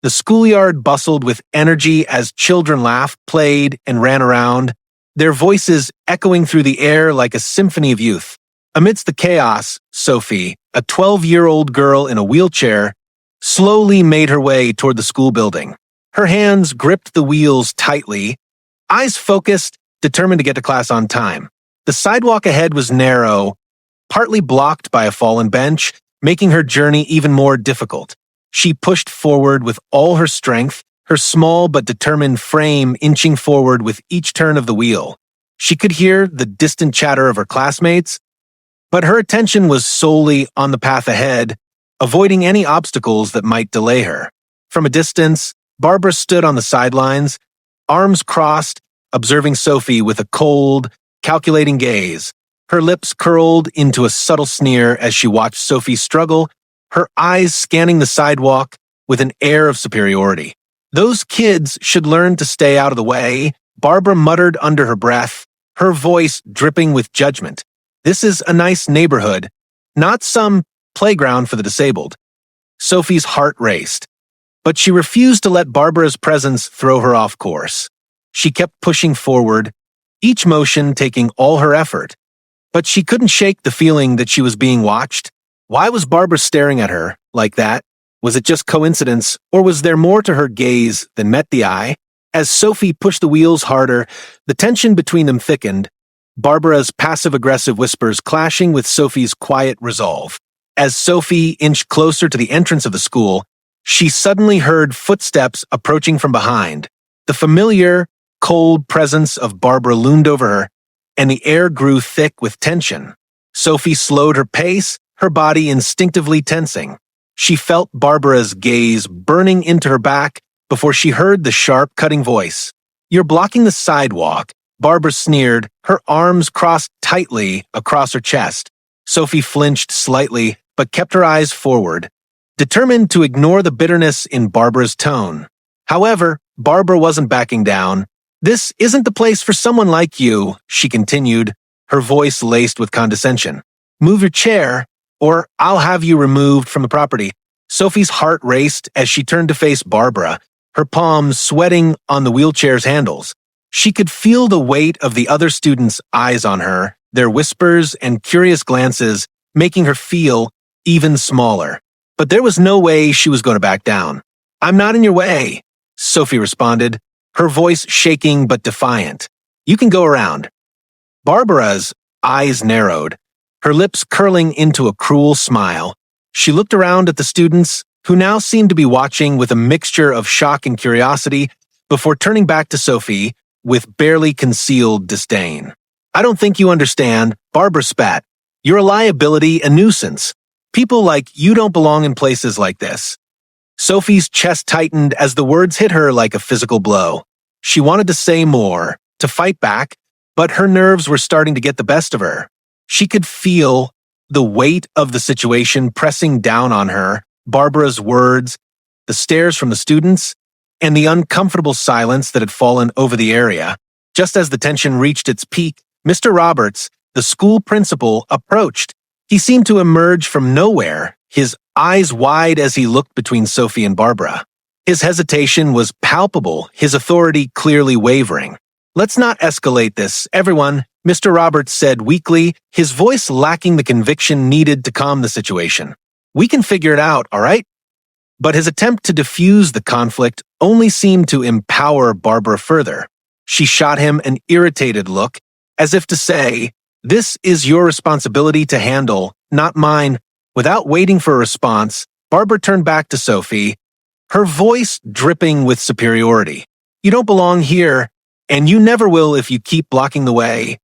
The schoolyard bustled with energy as children laughed, played, and ran around, their voices echoing through the air like a symphony of youth. Amidst the chaos, Sophie, a 12-year-old girl in a wheelchair, slowly made her way toward the school building. Her hands gripped the wheels tightly, eyes focused, determined to get to class on time. The sidewalk ahead was narrow, partly blocked by a fallen bench, making her journey even more difficult. She pushed forward with all her strength, her small but determined frame inching forward with each turn of the wheel. She could hear the distant chatter of her classmates, but her attention was solely on the path ahead, avoiding any obstacles that might delay her. From a distance, Barbara stood on the sidelines, arms crossed, observing Sophie with a cold, calculating gaze. Her lips curled into a subtle sneer as she watched Sophie struggle, her eyes scanning the sidewalk with an air of superiority. "Those kids should learn to stay out of the way," Barbara muttered under her breath, her voice dripping with judgment. "This is a nice neighborhood, not some playground for the disabled." Sophie's heart raced, but she refused to let Barbara's presence throw her off course. She kept pushing forward, each motion taking all her effort. But she couldn't shake the feeling that she was being watched. Why was Barbara staring at her like that? Was it just coincidence, or was there more to her gaze than met the eye? As Sophie pushed the wheels harder, the tension between them thickened, Barbara's passive-aggressive whispers clashing with Sophie's quiet resolve. As Sophie inched closer to the entrance of the school, she suddenly heard footsteps approaching from behind. The familiar, cold presence of Barbara loomed over her, and the air grew thick with tension. Sophie slowed her pace, her body instinctively tensing. She felt Barbara's gaze burning into her back before she heard the sharp, cutting voice. "You're blocking the sidewalk," Barbara sneered, her arms crossed tightly across her chest. Sophie flinched slightly, but kept her eyes forward, determined to ignore the bitterness in Barbara's tone. However, Barbara wasn't backing down. "This isn't the place for someone like you," she continued, her voice laced with condescension. "Move your chair, or I'll have you removed from the property." Sophie's heart raced as she turned to face Barbara, her palms sweating on the wheelchair's handles. She could feel the weight of the other students' eyes on her, their whispers and curious glances making her feel even smaller. But there was no way she was going to back down. "I'm not in your way," Sophie responded, her voice shaking but defiant. "You can go around." Barbara's eyes narrowed, her lips curling into a cruel smile. She looked around at the students, who now seemed to be watching with a mixture of shock and curiosity, before turning back to Sophie with barely concealed disdain. "I don't think you understand," Barbara spat. "You're a liability, a nuisance. People like you don't belong in places like this." Sophie's chest tightened as the words hit her like a physical blow. She wanted to say more, to fight back, but her nerves were starting to get the best of her. She could feel the weight of the situation pressing down on her, Barbara's words, the stares from the students, and the uncomfortable silence that had fallen over the area. Just as the tension reached its peak, Mr. Roberts, the school principal, approached. He seemed to emerge from nowhere, his eyes wide as he looked between Sophie and Barbara. His hesitation was palpable, his authority clearly wavering. "Let's not escalate this, everyone," Mr. Roberts said weakly, his voice lacking the conviction needed to calm the situation. "We can figure it out, all right?" But his attempt to diffuse the conflict only seemed to empower Barbara further. She shot him an irritated look, as if to say, "This is your responsibility to handle, not mine." Without waiting for a response, Barbara turned back to Sophie, her voice dripping with superiority. "You don't belong here, and you never will if you keep blocking the way."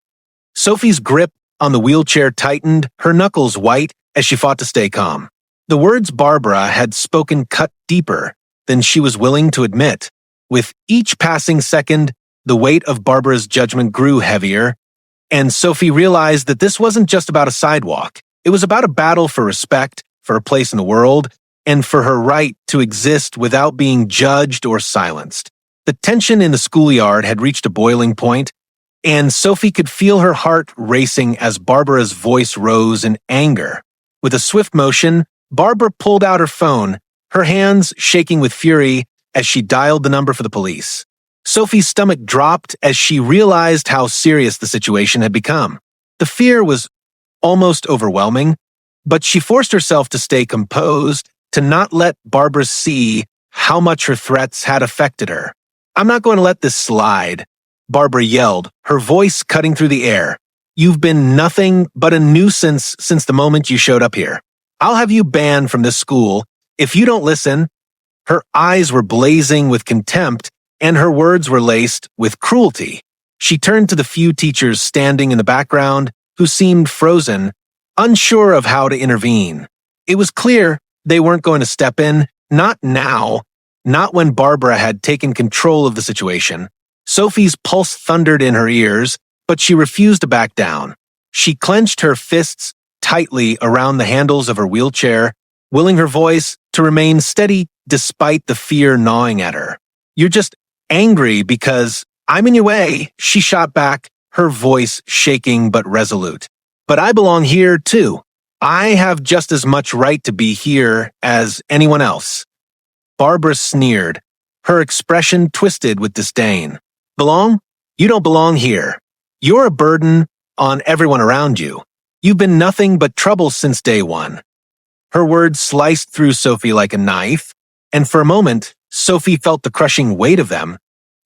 Sophie's grip on the wheelchair tightened, her knuckles white as she fought to stay calm. The words Barbara had spoken cut deeper than she was willing to admit. With each passing second, the weight of Barbara's judgment grew heavier, and Sophie realized that this wasn't just about a sidewalk. It was about a battle for respect, for a place in the world, and for her right to exist without being judged or silenced. The tension in the schoolyard had reached a boiling point, and Sophie could feel her heart racing as Barbara's voice rose in anger. With a swift motion, Barbara pulled out her phone, her hands shaking with fury as she dialed the number for the police. Sophie's stomach dropped as she realized how serious the situation had become. The fear was almost overwhelming, but she forced herself to stay composed, to not let Barbara see how much her threats had affected her. "I'm not going to let this slide," Barbara yelled, her voice cutting through the air. "You've been nothing but a nuisance since the moment you showed up here. I'll have you banned from this school if you don't listen." Her eyes were blazing with contempt, and her words were laced with cruelty. She turned to the few teachers standing in the background who seemed frozen, unsure of how to intervene. It was clear they weren't going to step in, not now, not when Barbara had taken control of the situation. Sophie's pulse thundered in her ears, but she refused to back down. She clenched her fists tightly around the handles of her wheelchair, willing her voice to remain steady despite the fear gnawing at her. "You're just angry because I'm in your way," she shot back, her voice shaking but resolute. "But I belong here too. I have just as much right to be here as anyone else." Barbara sneered, her expression twisted with disdain. "Belong? You don't belong here. You're a burden on everyone around you. You've been nothing but trouble since day one." Her words sliced through Sophie like a knife, and for a moment, Sophie felt the crushing weight of them,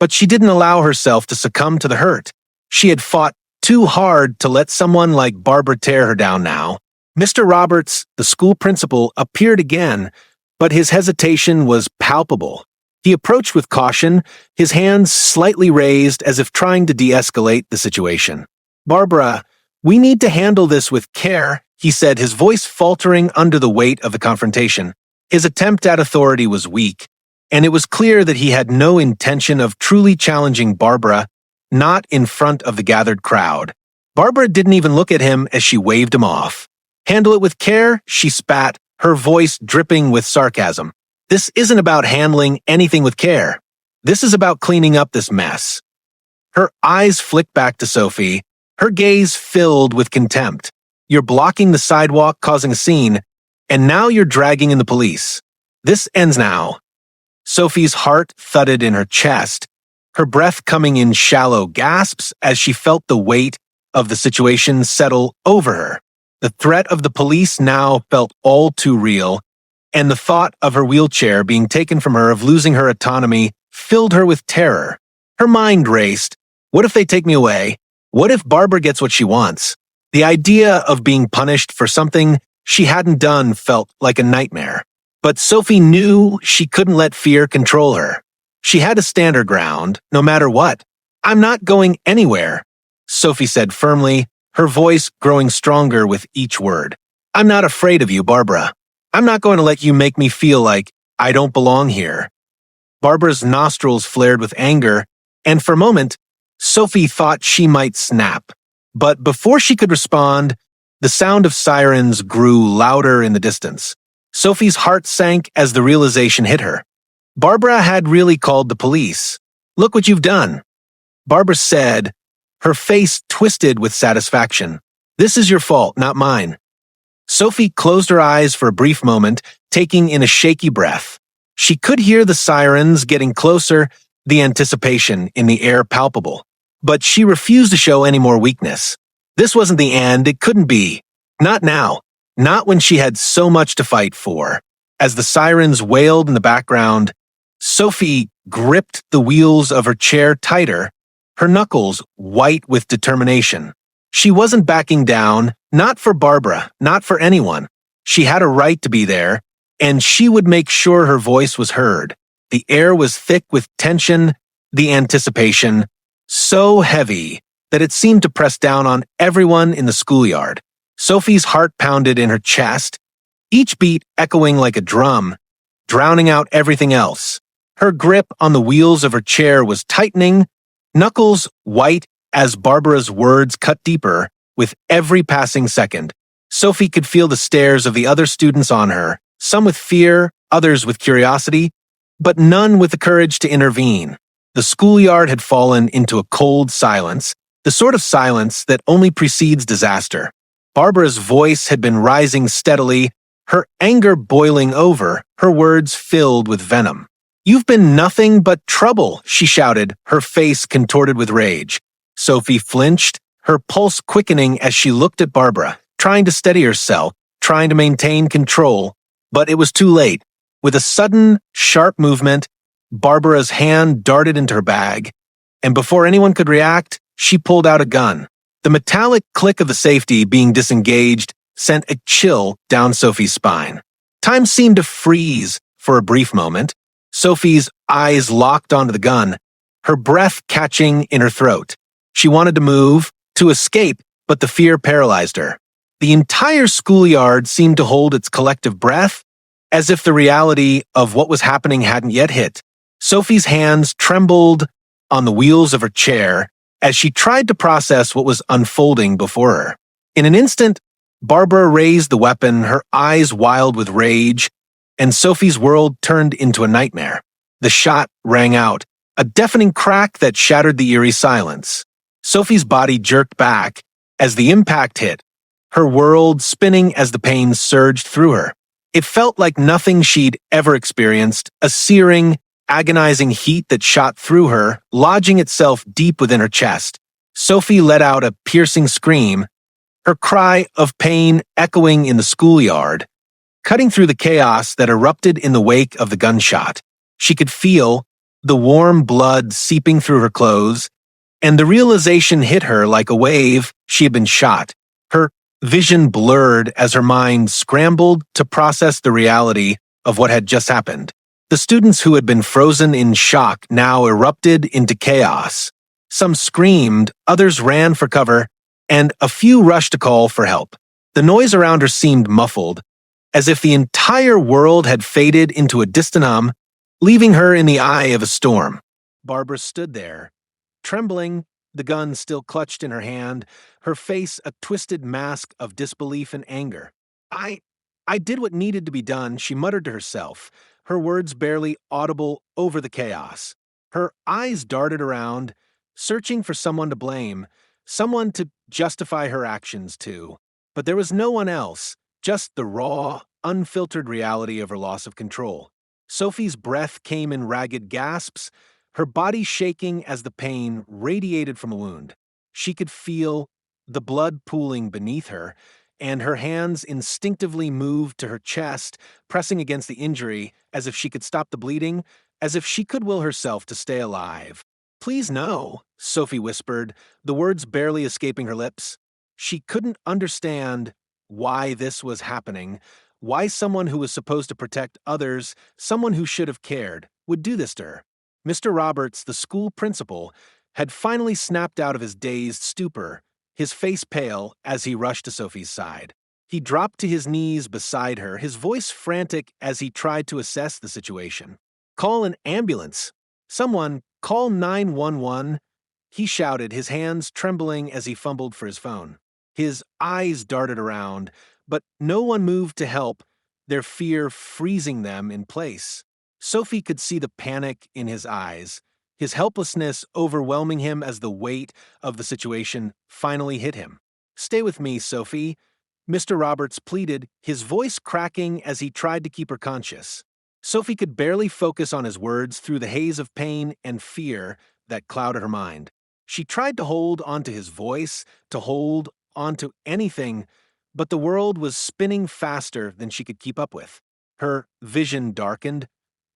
but she didn't allow herself to succumb to the hurt. She had fought too hard to let someone like Barbara tear her down now. Mr. Roberts, the school principal, appeared again, but his hesitation was palpable. He approached with caution, his hands slightly raised as if trying to de-escalate the situation. "Barbara, we need to handle this with care," he said, his voice faltering under the weight of the confrontation. His attempt at authority was weak, and it was clear that he had no intention of truly challenging Barbara, not in front of the gathered crowd. Barbara didn't even look at him as she waved him off. "Handle it with care," she spat, her voice dripping with sarcasm. "This isn't about handling anything with care. This is about cleaning up this mess." Her eyes flicked back to Sophie, her gaze filled with contempt. "You're blocking the sidewalk, causing a scene, and now you're dragging in the police. This ends now." Sophie's heart thudded in her chest, her breath coming in shallow gasps as she felt the weight of the situation settle over her. The threat of the police now felt all too real, and the thought of her wheelchair being taken from her, of losing her autonomy, filled her with terror. Her mind raced. What if they take me away? What if Barbara gets what she wants? The idea of being punished for something she hadn't done felt like a nightmare. But Sophie knew she couldn't let fear control her. She had to stand her ground, no matter what. "I'm not going anywhere," Sophie said firmly, her voice growing stronger with each word. "I'm not afraid of you, Barbara. I'm not going to let you make me feel like I don't belong here." Barbara's nostrils flared with anger, and for a moment, Sophie thought she might snap. But before she could respond, the sound of sirens grew louder in the distance. Sophie's heart sank as the realization hit her. Barbara had really called the police. "Look what you've done," Barbara said, her face twisted with satisfaction. "This is your fault, not mine." Sophie closed her eyes for a brief moment, taking in a shaky breath. She could hear the sirens getting closer, the anticipation in the air palpable. But she refused to show any more weakness. This wasn't the end, it couldn't be. Not now. Not when she had so much to fight for. As the sirens wailed in the background, Sophie gripped the wheels of her chair tighter, her knuckles white with determination. She wasn't backing down, not for Barbara, not for anyone. She had a right to be there, and she would make sure her voice was heard. The air was thick with tension, the anticipation, so heavy that it seemed to press down on everyone in the schoolyard. Sophie's heart pounded in her chest, each beat echoing like a drum, drowning out everything else. Her grip on the wheels of her chair was tightening, knuckles white as Barbara's words cut deeper with every passing second. Sophie could feel the stares of the other students on her, some with fear, others with curiosity, but none with the courage to intervene. The schoolyard had fallen into a cold silence, the sort of silence that only precedes disaster. Barbara's voice had been rising steadily, her anger boiling over, her words filled with venom. "You've been nothing but trouble," she shouted, her face contorted with rage. Sophie flinched, her pulse quickening as she looked at Barbara, trying to steady herself, trying to maintain control. But it was too late. With a sudden, sharp movement, Barbara's hand darted into her bag, and before anyone could react, she pulled out a gun. The metallic click of the safety being disengaged sent a chill down Sophie's spine. Time seemed to freeze for a brief moment. Sophie's eyes locked onto the gun, her breath catching in her throat. She wanted to move, to escape, but the fear paralyzed her. The entire schoolyard seemed to hold its collective breath, as if the reality of what was happening hadn't yet hit. Sophie's hands trembled on the wheels of her chair as she tried to process what was unfolding before her. In an instant, Barbara raised the weapon, her eyes wild with rage, and Sophie's world turned into a nightmare. The shot rang out, a deafening crack that shattered the eerie silence. Sophie's body jerked back as the impact hit, her world spinning as the pain surged through her. It felt like nothing she'd ever experienced, a searing, agonizing heat that shot through her, lodging itself deep within her chest. Sophie let out a piercing scream, her cry of pain echoing in the schoolyard, cutting through the chaos that erupted in the wake of the gunshot. She could feel the warm blood seeping through her clothes, and the realization hit her like a wave she had been shot. Her vision blurred as her mind scrambled to process the reality of what had just happened. The students who had been frozen in shock now erupted into chaos. Some screamed, others ran for cover, and a few rushed to call for help. The noise around her seemed muffled, as if the entire world had faded into a distant hum, leaving her in the eye of a storm. Barbara stood there, trembling, the gun still clutched in her hand, her face a twisted mask of disbelief and anger. I did what needed to be done," she muttered to herself, her words barely audible over the chaos. Her eyes darted around, searching for someone to blame, someone to justify her actions to. But there was no one else, just the raw, unfiltered reality of her loss of control. Sophie's breath came in ragged gasps, her body shaking as the pain radiated from a wound. She could feel the blood pooling beneath her, and her hands instinctively moved to her chest, pressing against the injury as if she could stop the bleeding, as if she could will herself to stay alive. "Please no," Sophie whispered, the words barely escaping her lips. She couldn't understand why this was happening, why someone who was supposed to protect others, someone who should have cared, would do this to her. Mr. Roberts, the school principal, had finally snapped out of his dazed stupor, his face pale as he rushed to Sophie's side. He dropped to his knees beside her, his voice frantic as he tried to assess the situation. "Call an ambulance. Someone, call 911, he shouted, his hands trembling as he fumbled for his phone. His eyes darted around, but no one moved to help, their fear freezing them in place. Sophie could see the panic in his eyes, his helplessness overwhelming him as the weight of the situation finally hit him. "Stay with me, Sophie," Mr. Roberts pleaded, his voice cracking as he tried to keep her conscious. Sophie could barely focus on his words through the haze of pain and fear that clouded her mind. She tried to hold onto his voice, to hold onto anything, but the world was spinning faster than she could keep up with. Her vision darkened,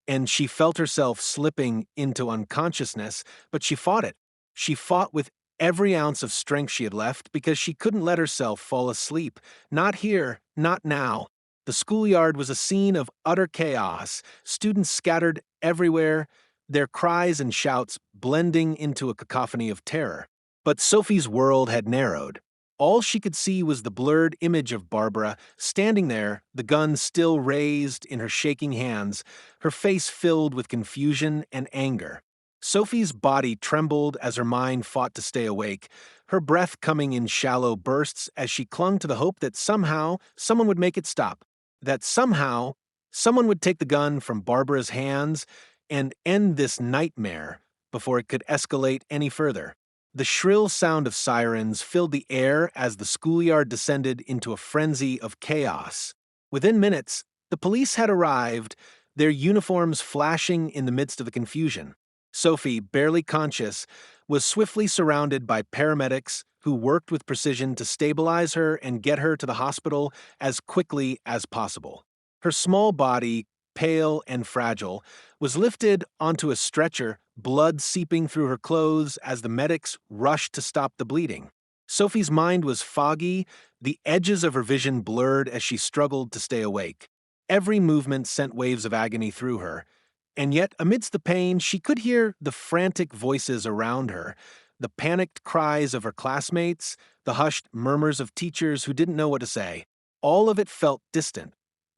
and she felt herself slipping into unconsciousness, but she fought it. She fought with every ounce of strength she had left because she couldn't let herself fall asleep. Not here, not now. The schoolyard was a scene of utter chaos, students scattered everywhere, their cries and shouts blending into a cacophony of terror. But Sophie's world had narrowed. All she could see was the blurred image of Barbara, standing there, the gun still raised in her shaking hands, her face filled with confusion and anger. Sophie's body trembled as her mind fought to stay awake, her breath coming in shallow bursts as she clung to the hope that somehow someone would make it stop, that somehow someone would take the gun from Barbara's hands and end this nightmare before it could escalate any further. The shrill sound of sirens filled the air as the schoolyard descended into a frenzy of chaos. Within minutes, the police had arrived, their uniforms flashing in the midst of the confusion. Sophie, barely conscious, was swiftly surrounded by paramedics who worked with precision to stabilize her and get her to the hospital as quickly as possible. Her small body, pale and fragile, was lifted onto a stretcher, blood seeping through her clothes as the medics rushed to stop the bleeding. Sophie's mind was foggy, the edges of her vision blurred as she struggled to stay awake. Every movement sent waves of agony through her, and yet amidst the pain she could hear the frantic voices around her, the panicked cries of her classmates, the hushed murmurs of teachers who didn't know what to say. All of it felt distant,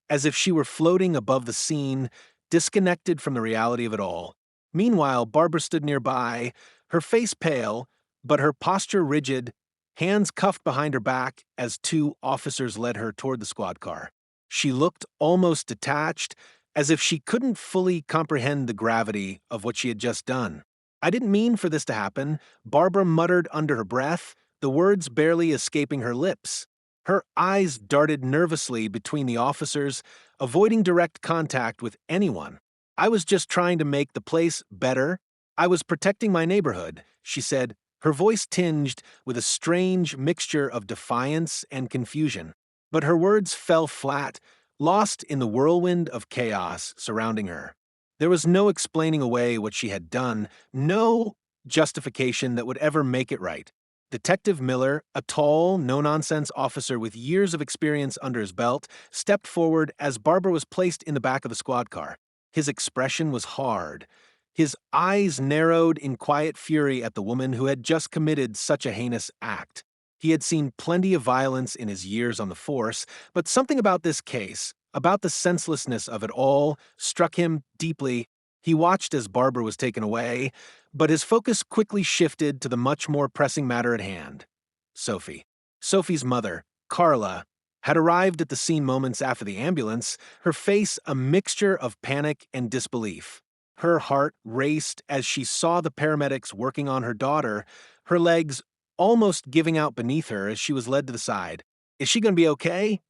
as if she were floating above the scene, disconnected from the reality of it all. Meanwhile, Barbara stood nearby, her face pale, but her posture rigid, hands cuffed behind her back as two officers led her toward the squad car. She looked almost detached, as if she couldn't fully comprehend the gravity of what she had just done. "I didn't mean for this to happen," Barbara muttered under her breath, the words barely escaping her lips. Her eyes darted nervously between the officers, avoiding direct contact with anyone. "I was just trying to make the place better. I was protecting my neighborhood," she said, her voice tinged with a strange mixture of defiance and confusion. But her words fell flat, lost in the whirlwind of chaos surrounding her. There was no explaining away what she had done, no justification that would ever make it right. Detective Miller, a tall, no-nonsense officer with years of experience under his belt, stepped forward as Barbara was placed in the back of the squad car. His expression was hard. His eyes narrowed in quiet fury at the woman who had just committed such a heinous act. He had seen plenty of violence in his years on the force, but something about this case, about the senselessness of it all, struck him deeply. He watched as Barbara was taken away, but his focus quickly shifted to the much more pressing matter at hand. Sophie. Sophie's mother, Carla, had arrived at the scene moments after the ambulance, her face a mixture of panic and disbelief. Her heart raced as she saw the paramedics working on her daughter, her legs almost giving out beneath her as she was led to the side. "Is she going to be okay?"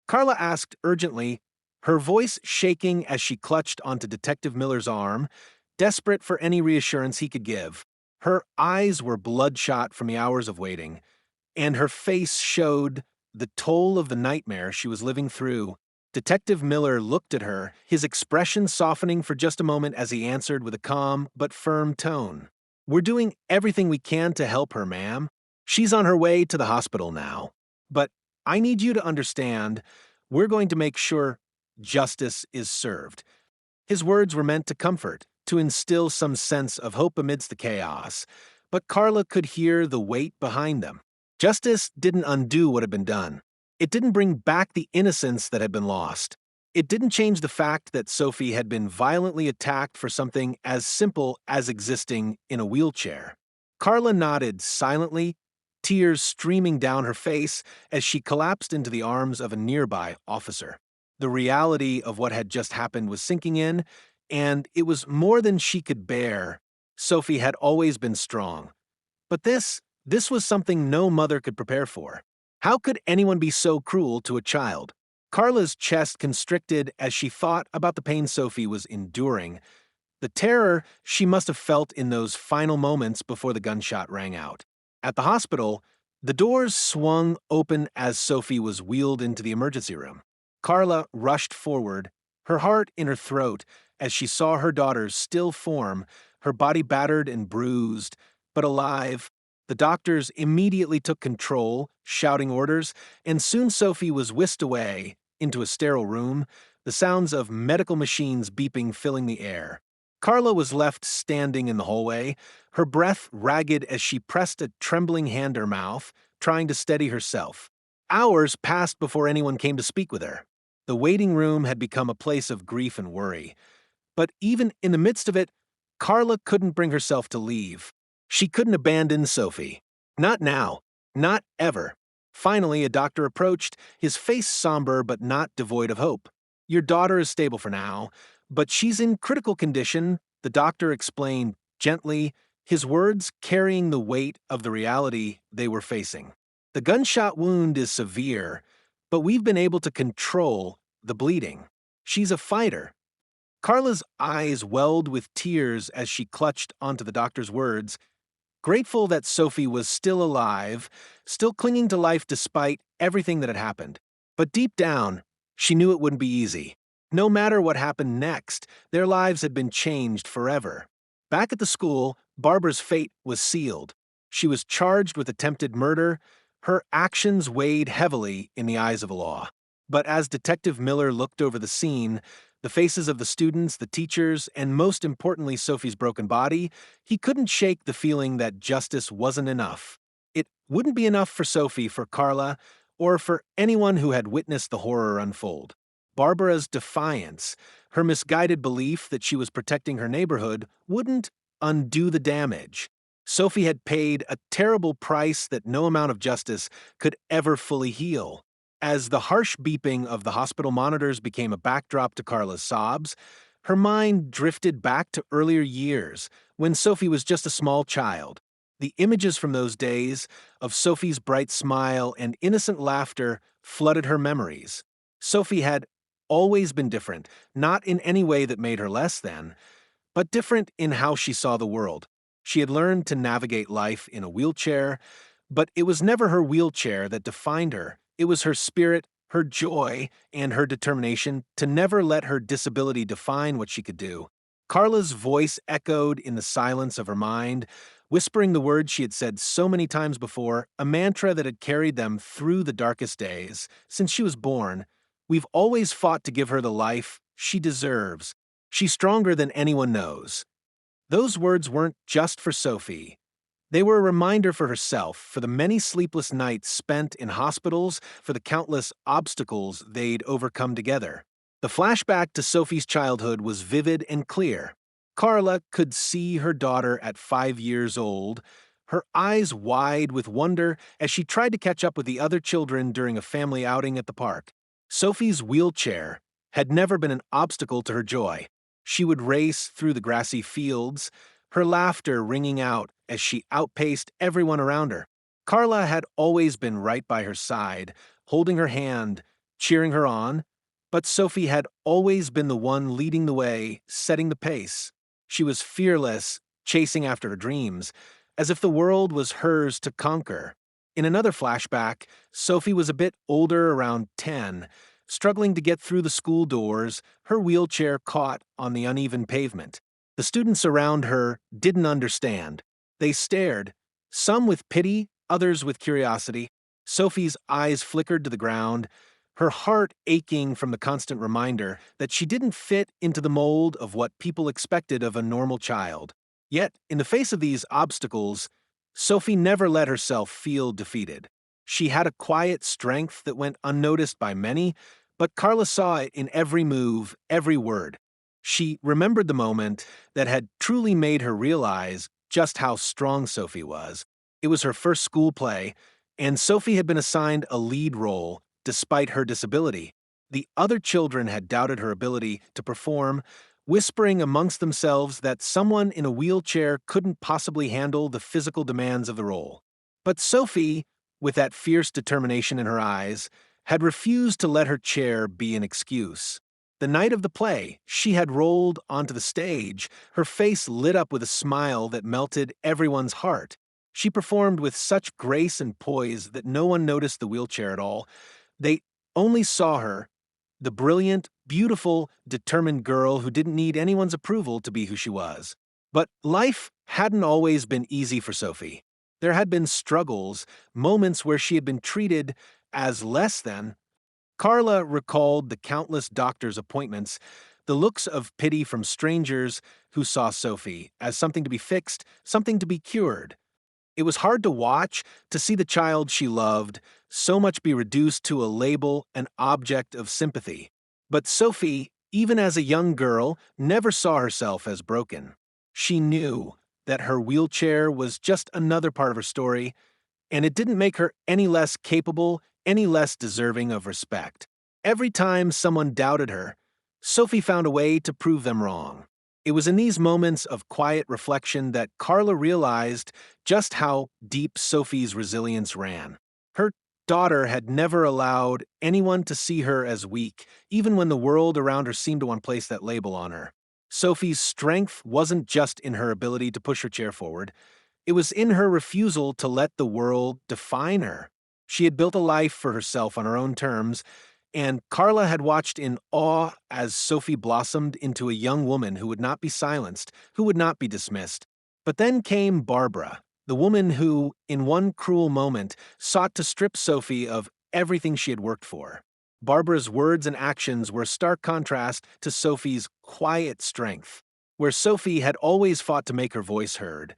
Carla asked urgently, her voice shaking as she clutched onto Detective Miller's arm, desperate for any reassurance he could give. Her eyes were bloodshot from the hours of waiting, and her face showed the toll of the nightmare she was living through. Detective Miller looked at her, his expression softening for just a moment as he answered with a calm but firm tone. "We're doing everything we can to help her, ma'am. She's on her way to the hospital now. But I need you to understand, we're going to make sure justice is served." His words were meant to comfort, to instill some sense of hope amidst the chaos, but Carla could hear the weight behind them. Justice didn't undo what had been done. It didn't bring back the innocence that had been lost. It didn't change the fact that Sophie had been violently attacked for something as simple as existing in a wheelchair. Carla nodded silently, tears streaming down her face as she collapsed into the arms of a nearby officer. The reality of what had just happened was sinking in, and it was more than she could bear. Sophie had always been strong. But this was something no mother could prepare for. How could anyone be so cruel to a child? Carla's chest constricted as she thought about the pain Sophie was enduring, the terror she must have felt in those final moments before the gunshot rang out. At the hospital, the doors swung open as Sophie was wheeled into the emergency room. Carla rushed forward, her heart in her throat as she saw her daughter's still form, her body battered and bruised, but alive. The doctors immediately took control, shouting orders, and soon Sophie was whisked away into a sterile room, the sounds of medical machines beeping filling the air. Carla was left standing in the hallway, her breath ragged as she pressed a trembling hand to her mouth, trying to steady herself. Hours passed before anyone came to speak with her. The waiting room had become a place of grief and worry. But even in the midst of it, Carla couldn't bring herself to leave. She couldn't abandon Sophie. Not now. Not ever. Finally, a doctor approached, his face somber but not devoid of hope. "Your daughter is stable for now, but she's in critical condition," the doctor explained gently, his words carrying the weight of the reality they were facing. "The gunshot wound is severe, but we've been able to control the bleeding. She's a fighter. Carla's eyes welled with tears as she clutched onto the doctor's words, grateful that Sophie was still alive, still clinging to life despite everything that had happened. But deep down, she knew it wouldn't be easy. No matter what happened next, their lives had been changed forever. Back at the school, Barbara's fate was sealed. She was charged with attempted murder. Her actions weighed heavily in the eyes of the law. But as Detective Miller looked over the scene, the faces of the students, the teachers, and most importantly Sophie's broken body, he couldn't shake the feeling that justice wasn't enough. It wouldn't be enough for Sophie, for Carla, or for anyone who had witnessed the horror unfold. Barbara's defiance, her misguided belief that she was protecting her neighborhood, wouldn't undo the damage. Sophie had paid a terrible price that no amount of justice could ever fully heal. As the harsh beeping of the hospital monitors became a backdrop to Carla's sobs, her mind drifted back to earlier years, when Sophie was just a small child. The images from those days of Sophie's bright smile and innocent laughter flooded her memories. Sophie had always been different, not in any way that made her less than, but different in how she saw the world. She had learned to navigate life in a wheelchair, but it was never her wheelchair that defined her. It was her spirit, her joy, and her determination to never let her disability define what she could do. Carla's voice echoed in the silence of her mind, whispering the words she had said so many times before, a mantra that had carried them through the darkest days. Since she was born, we've always fought to give her the life she deserves. She's stronger than anyone knows. Those words weren't just for Sophie. They were a reminder for herself, for the many sleepless nights spent in hospitals, for the countless obstacles they'd overcome together. The flashback to Sophie's childhood was vivid and clear. Carla could see her daughter at 5 years old, her eyes wide with wonder as she tried to catch up with the other children during a family outing at the park. Sophie's wheelchair had never been an obstacle to her joy. She would race through the grassy fields, her laughter ringing out as she outpaced everyone around her. Carla had always been right by her side, holding her hand, cheering her on, but Sophie had always been the one leading the way, setting the pace. She was fearless, chasing after her dreams, as if the world was hers to conquer. In another flashback, Sophie was a bit older, around 10, struggling to get through the school doors, her wheelchair caught on the uneven pavement. The students around her didn't understand. They stared, some with pity, others with curiosity. Sophie's eyes flickered to the ground, her heart aching from the constant reminder that she didn't fit into the mold of what people expected of a normal child. Yet, in the face of these obstacles, Sophie never let herself feel defeated. She had a quiet strength that went unnoticed by many, but Carla saw it in every move, every word. She remembered the moment that had truly made her realize just how strong Sophie was. It was her first school play, and Sophie had been assigned a lead role despite her disability. The other children had doubted her ability to perform, whispering amongst themselves that someone in a wheelchair couldn't possibly handle the physical demands of the role. But Sophie, with that fierce determination in her eyes, had refused to let her chair be an excuse. The night of the play, she had rolled onto the stage, her face lit up with a smile that melted everyone's heart. She performed with such grace and poise that no one noticed the wheelchair at all. They only saw her, the brilliant, beautiful, determined girl who didn't need anyone's approval to be who she was. But life hadn't always been easy for Sophie. There had been struggles, moments where she had been treated as less than. Carla recalled the countless doctor's appointments, the looks of pity from strangers who saw Sophie as something to be fixed, something to be cured. It was hard to watch, to see the child she loved so much be reduced to a label, an object of sympathy. But Sophie, even as a young girl, never saw herself as broken. She knew that her wheelchair was just another part of her story, and it didn't make her any less capable, any less deserving of respect. Every time someone doubted her, Sophie found a way to prove them wrong. It was in these moments of quiet reflection that Carla realized just how deep Sophie's resilience ran. Her daughter had never allowed anyone to see her as weak, even when the world around her seemed to want to place that label on her. Sophie's strength wasn't just in her ability to push her chair forward, it was in her refusal to let the world define her. She had built a life for herself on her own terms, and Carla had watched in awe as Sophie blossomed into a young woman who would not be silenced, who would not be dismissed. But then came Barbara, the woman who, in one cruel moment, sought to strip Sophie of everything she had worked for. Barbara's words and actions were a stark contrast to Sophie's quiet strength. Where Sophie had always fought to make her voice heard,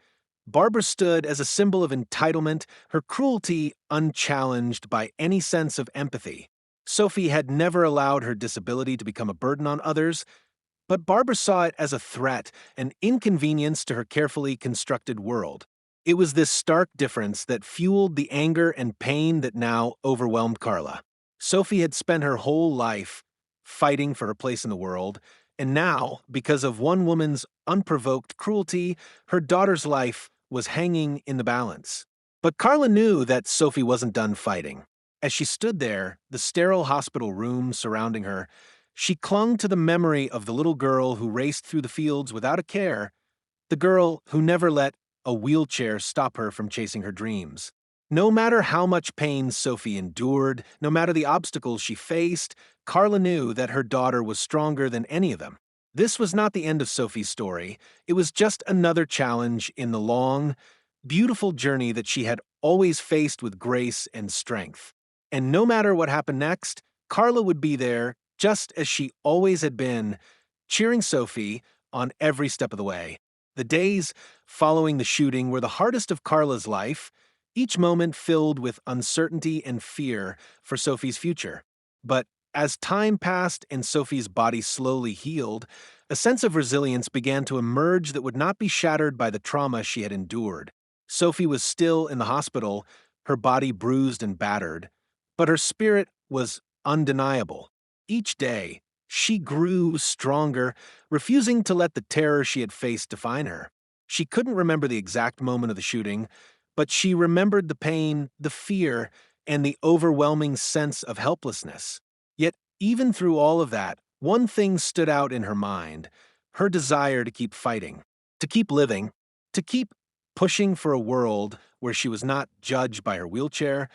Barbara stood as a symbol of entitlement, her cruelty unchallenged by any sense of empathy. Sophie had never allowed her disability to become a burden on others, but Barbara saw it as a threat, an inconvenience to her carefully constructed world. It was this stark difference that fueled the anger and pain that now overwhelmed Carla. Sophie had spent her whole life fighting for her place in the world, and now, because of one woman's unprovoked cruelty, her daughter's life was hanging in the balance. But Carla knew that Sophie wasn't done fighting. As she stood there, the sterile hospital room surrounding her, she clung to the memory of the little girl who raced through the fields without a care, the girl who never let a wheelchair stop her from chasing her dreams. No matter how much pain Sophie endured, no matter the obstacles she faced, Carla knew that her daughter was stronger than any of them. This was not the end of Sophie's story. It was just another challenge in the long, beautiful journey that she had always faced with grace and strength. And no matter what happened next, Carla would be there, just as she always had been, cheering Sophie on every step of the way. The days following the shooting were the hardest of Carla's life, each moment filled with uncertainty and fear for Sophie's future. But as time passed and Sophie's body slowly healed, a sense of resilience began to emerge that would not be shattered by the trauma she had endured. Sophie was still in the hospital, her body bruised and battered, but her spirit was undeniable. Each day, she grew stronger, refusing to let the terror she had faced define her. She couldn't remember the exact moment of the shooting, but she remembered the pain, the fear, and the overwhelming sense of helplessness. Yet, even through all of that, one thing stood out in her mind: her desire to keep fighting, to keep living, to keep pushing for a world where she was not judged by her wheelchair,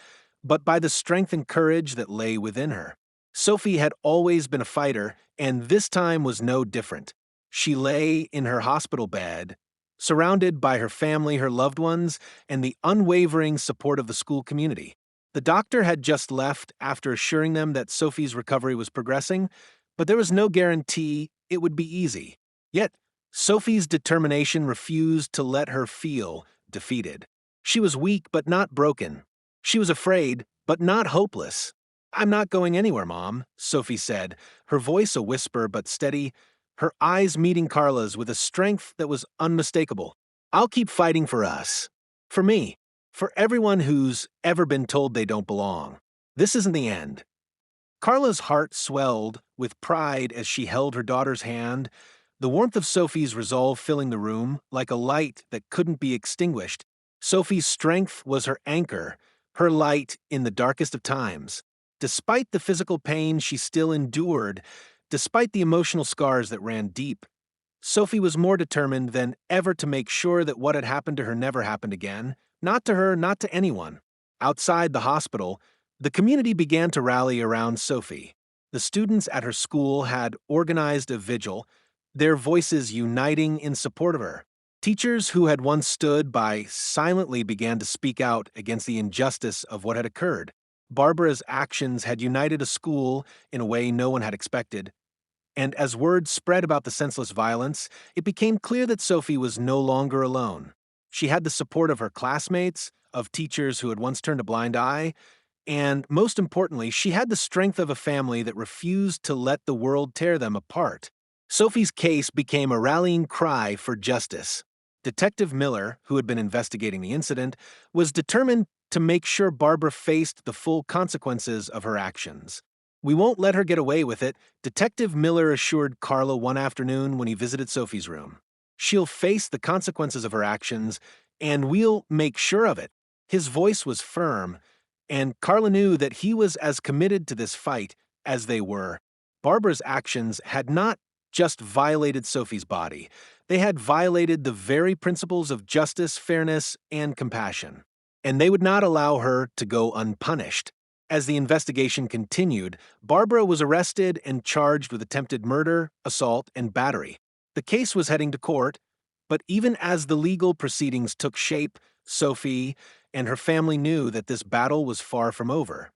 but by the strength and courage that lay within her. Sophie had always been a fighter, and this time was no different. She lay in her hospital bed, surrounded by her family, her loved ones, and the unwavering support of the school community. The doctor had just left after assuring them that Sophie's recovery was progressing, but there was no guarantee it would be easy. Yet, Sophie's determination refused to let her feel defeated. She was weak but not broken. She was afraid but not hopeless. "I'm not going anywhere, Mom," Sophie said, her voice a whisper but steady, her eyes meeting Carla's with a strength that was unmistakable. "I'll keep fighting for us. For me. For everyone who's ever been told they don't belong. This isn't the end." Carla's heart swelled with pride as she held her daughter's hand, the warmth of Sophie's resolve filling the room like a light that couldn't be extinguished. Sophie's strength was her anchor, her light in the darkest of times. Despite the physical pain she still endured, despite the emotional scars that ran deep, Sophie was more determined than ever to make sure that what had happened to her never happened again. Not to her, not to anyone. Outside the hospital, the community began to rally around Sophie. The students at her school had organized a vigil, their voices uniting in support of her. Teachers who had once stood by silently began to speak out against the injustice of what had occurred. Barbara's actions had united a school in a way no one had expected. And as word spread about the senseless violence, it became clear that Sophie was no longer alone. She had the support of her classmates, of teachers who had once turned a blind eye, and, most importantly, she had the strength of a family that refused to let the world tear them apart. Sophie's case became a rallying cry for justice. Detective Miller, who had been investigating the incident, was determined to make sure Barbara faced the full consequences of her actions. "We won't let her get away with it," Detective Miller assured Carla one afternoon when he visited Sophie's room. "She'll face the consequences of her actions, and we'll make sure of it." His voice was firm, and Carla knew that he was as committed to this fight as they were. Barbara's actions had not just violated Sophie's body, they had violated the very principles of justice, fairness, and compassion. And they would not allow her to go unpunished. As the investigation continued, Barbara was arrested and charged with attempted murder, assault, and battery. The case was heading to court, but even as the legal proceedings took shape, Sophie and her family knew that this battle was far from over.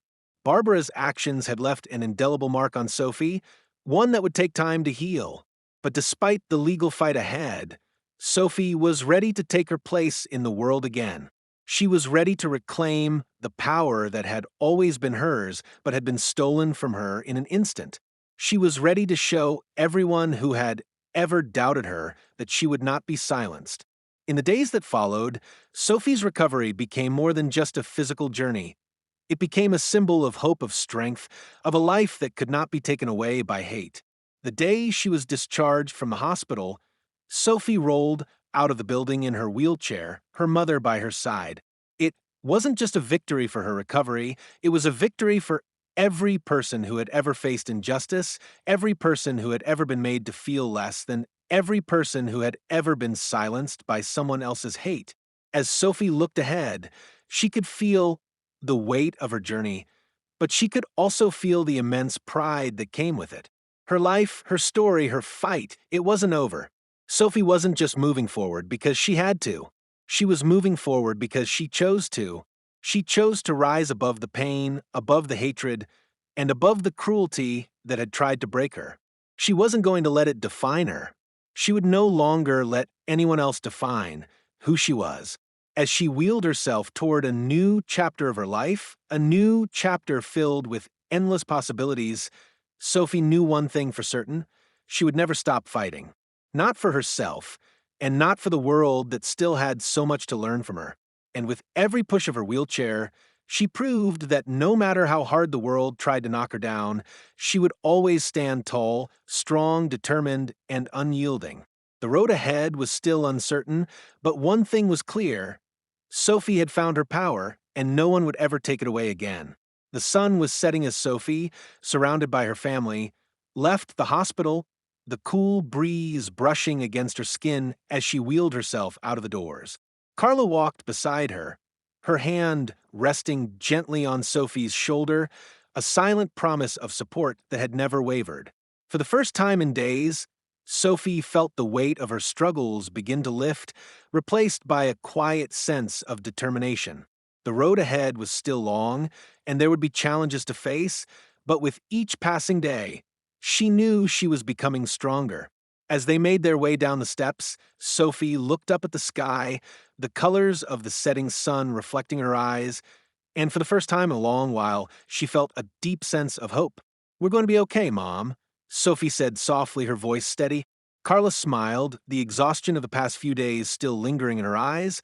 Barbara's actions had left an indelible mark on Sophie, one that would take time to heal. But despite the legal fight ahead, Sophie was ready to take her place in the world again. She was ready to reclaim the power that had always been hers but had been stolen from her in an instant. She was ready to show everyone who had ever doubted her that she would not be silenced. In the days that followed, Sophie's recovery became more than just a physical journey. It became a symbol of hope, of strength, of a life that could not be taken away by hate. The day she was discharged from the hospital, Sophie rolled out of the building in her wheelchair, her mother by her side. It wasn't just a victory for her recovery, it was a victory for every person who had ever faced injustice, every person who had ever been made to feel less than, every person who had ever been silenced by someone else's hate. As Sophie looked ahead, she could feel the weight of her journey, but she could also feel the immense pride that came with it. Her life, her story, her fight, it wasn't over. Sophie wasn't just moving forward because she had to. She was moving forward because she chose to. She chose to rise above the pain, above the hatred, and above the cruelty that had tried to break her. She wasn't going to let it define her. She would no longer let anyone else define who she was. As she wheeled herself toward a new chapter of her life, a new chapter filled with endless possibilities, Sophie knew one thing for certain: she would never stop fighting. Not for herself, and not for the world that still had so much to learn from her. And with every push of her wheelchair, she proved that no matter how hard the world tried to knock her down, she would always stand tall, strong, determined, and unyielding. The road ahead was still uncertain, but one thing was clear: Sophie had found her power, and no one would ever take it away again. The sun was setting as Sophie, surrounded by her family, left the hospital, the cool breeze brushing against her skin as she wheeled herself out of the doors. Carla walked beside her, her hand resting gently on Sophie's shoulder, a silent promise of support that had never wavered. For the first time in days, Sophie felt the weight of her struggles begin to lift, replaced by a quiet sense of determination. The road ahead was still long, and there would be challenges to face, but with each passing day, she knew she was becoming stronger. As they made their way down the steps, Sophie looked up at the sky, the colors of the setting sun reflecting her eyes, and for the first time in a long while, she felt a deep sense of hope. "We're going to be okay, Mom," Sophie said softly, her voice steady. Carla smiled, the exhaustion of the past few days still lingering in her eyes,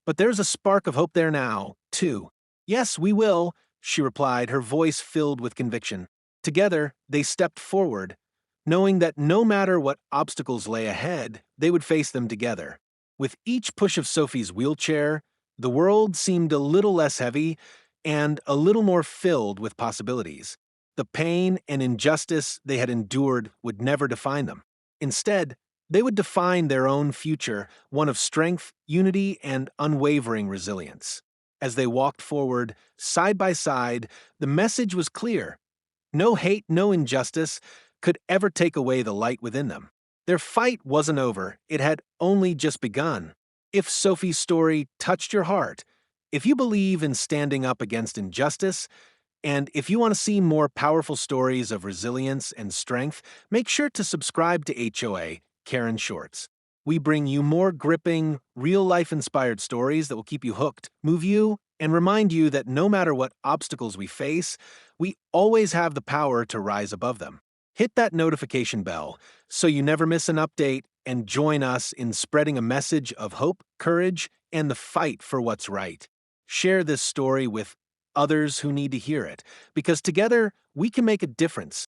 but there's a spark of hope there now, too. "Yes, we will," she replied, her voice filled with conviction. Together, they stepped forward, knowing that no matter what obstacles lay ahead, they would face them together. With each push of Sophie's wheelchair, the world seemed a little less heavy and a little more filled with possibilities. The pain and injustice they had endured would never define them. Instead, they would define their own future, one of strength, unity, and unwavering resilience. As they walked forward, side by side, the message was clear. No hate, no injustice could ever take away the light within them. Their fight wasn't over, it had only just begun. If Sophie's story touched your heart, if you believe in standing up against injustice, and if you want to see more powerful stories of resilience and strength, make sure to subscribe to HOA, Karen Shorts. We bring you more gripping, real-life inspired stories that will keep you hooked, move you, and remind you that no matter what obstacles we face, we always have the power to rise above them. Hit that notification bell so you never miss an update, and join us in spreading a message of hope, courage, and the fight for what's right. Share this story with others who need to hear it, because together we can make a difference.